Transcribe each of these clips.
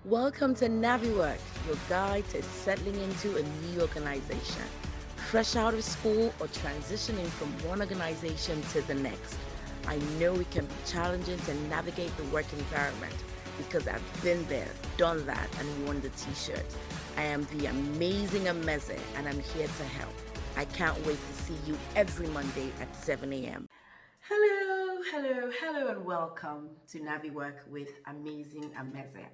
Welcome to NaviWork, your guide to settling into a new organization. Fresh out of school or transitioning from one organization to the next. I know it can be challenging to navigate the work environment because I've been there, done that, and worn the t-shirt. I am the amazing Ameze and I'm here to help. I can't wait to see you every Monday at 7 a.m. Hello, and welcome to NaviWork with Amazing Ameze,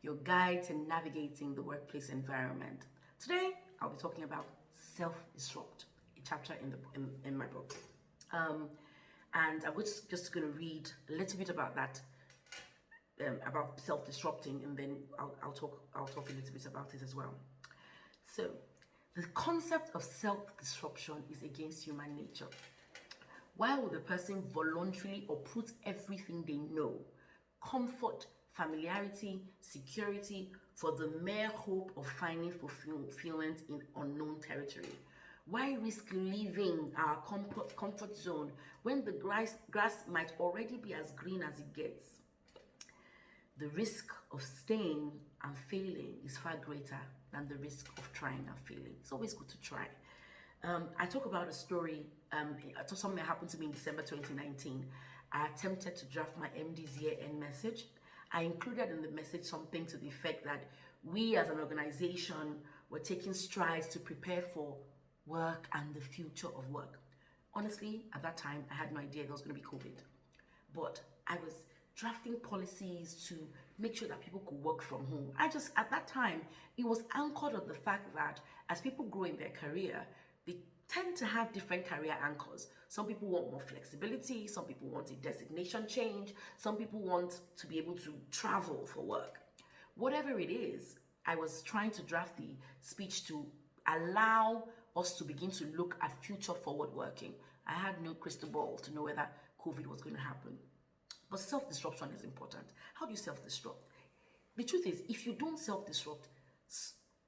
your guide to navigating the workplace environment. Today, I'll be talking about self-disrupt, a chapter in my book. And I'm just going to read a little bit about that, about self-disrupting, and then I'll talk a little bit about it as well. So, the concept of self-disruption is against human nature. Why would the person voluntarily uproot everything they know, comfort, familiarity, security, for the mere hope of finding fulfillment in unknown territory? Why risk leaving our comfort zone when the grass might already be as green as it gets? The risk of staying and failing is far greater than the risk of trying and failing. It's always good to try. I talk about a story, something that happened to me in December 2019. I attempted to draft my MD's year-end message. I included in the message something to the effect that we as an organization were taking strides to prepare for work and the future of work. Honestly, at that time, I had no idea there was going to be COVID. But I was drafting policies to make sure that people could work from home. At that time, it was anchored on the fact that as people grow in their career, they tend to have different career anchors. Some people want more flexibility, some people want a designation change, some people want to be able to travel for work. Whatever it is, I was trying to draft the speech to allow us to begin to look at future forward working. I had no crystal ball to know whether COVID was going to happen. But self-disruption is important. How do you self-disrupt? The truth is, if you don't self-disrupt,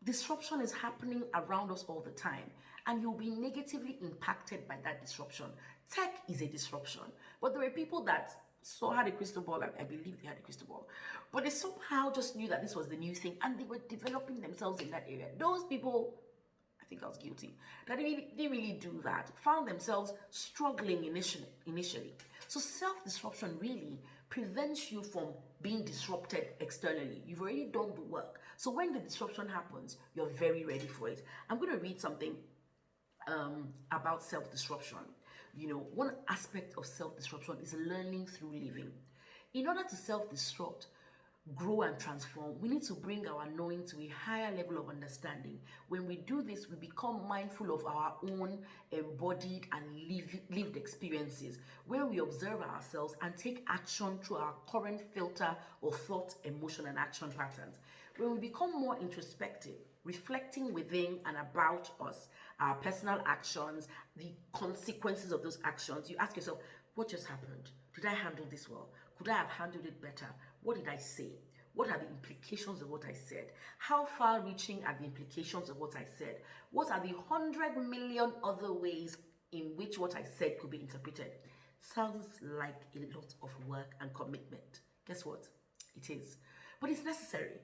disruption is happening around us all the time, and you'll be negatively impacted by that disruption. Tech is a disruption, but there were people that had a crystal ball, I believe they had a crystal ball, but they somehow just knew that this was the new thing, and they were developing themselves in that area. Those people, I think I was guilty, that they really do that, found themselves struggling initially. So self-disruption really prevents you from being disrupted externally. You've already done the work. So when the disruption happens, you're very ready for it. I'm going to read something about self-disruption. One aspect of self-disruption is learning through living. In order to self-disrupt, grow and transform, we need to bring our knowing to a higher level of understanding. When we do this, we become mindful of our own embodied and lived experiences, where we observe ourselves and take action through our current filter of thought, emotion, and action patterns. When we become more introspective, reflecting within and about us, our personal actions, the consequences of those actions, you ask yourself, what just happened? Did I handle this well? Could I have handled it better? What did I say? What are the implications of what I said? How far-reaching are the implications of what I said? What are the 100 million other ways in which what I said could be interpreted? Sounds like a lot of work and commitment. Guess what? It is. But it's necessary.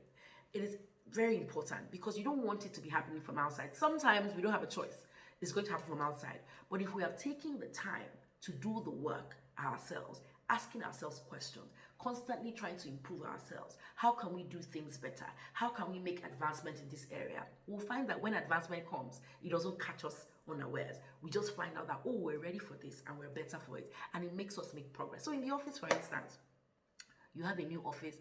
It is very important because you don't want it to be happening from outside. Sometimes we don't have a choice. It's going to happen from outside. But if we are taking the time to do the work ourselves, asking ourselves questions, constantly trying to improve ourselves, how can we do things better? How can we make advancement in this area? We'll find that when advancement comes, it doesn't catch us unawares. We just find out that, oh, we're ready for this and we're better for it. And it makes us make progress. So in the office, for instance, you have a new office.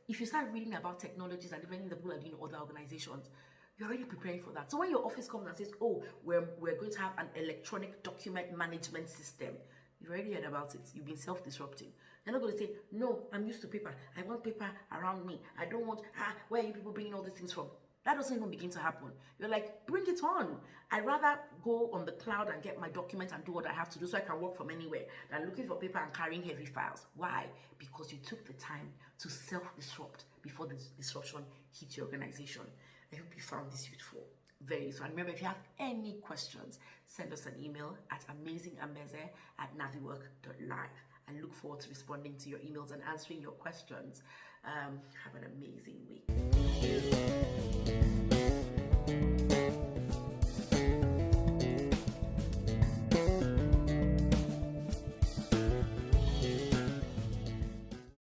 If you start reading about technologies and different things that people are doing in other organizations, you're already preparing for that. So when your office comes and says, oh, we're going to have an electronic document management system, you've already heard about it. You've been self-disrupting. They're not going to say, no, I'm used to paper. I want paper around me. I don't want, where are you people bringing all these things from? That doesn't even begin to happen. You're like, bring it on. I'd rather go on the cloud and get my document and do what I have to do so I can work from anywhere than looking for paper and carrying heavy files. Why? Because you took the time to self-disrupt before the disruption hit your organization. I hope you found this useful. Very useful. And remember, if you have any questions, send us an email at amazingameze@naviwork.live. I look forward to responding to your emails and answering your questions. Have an amazing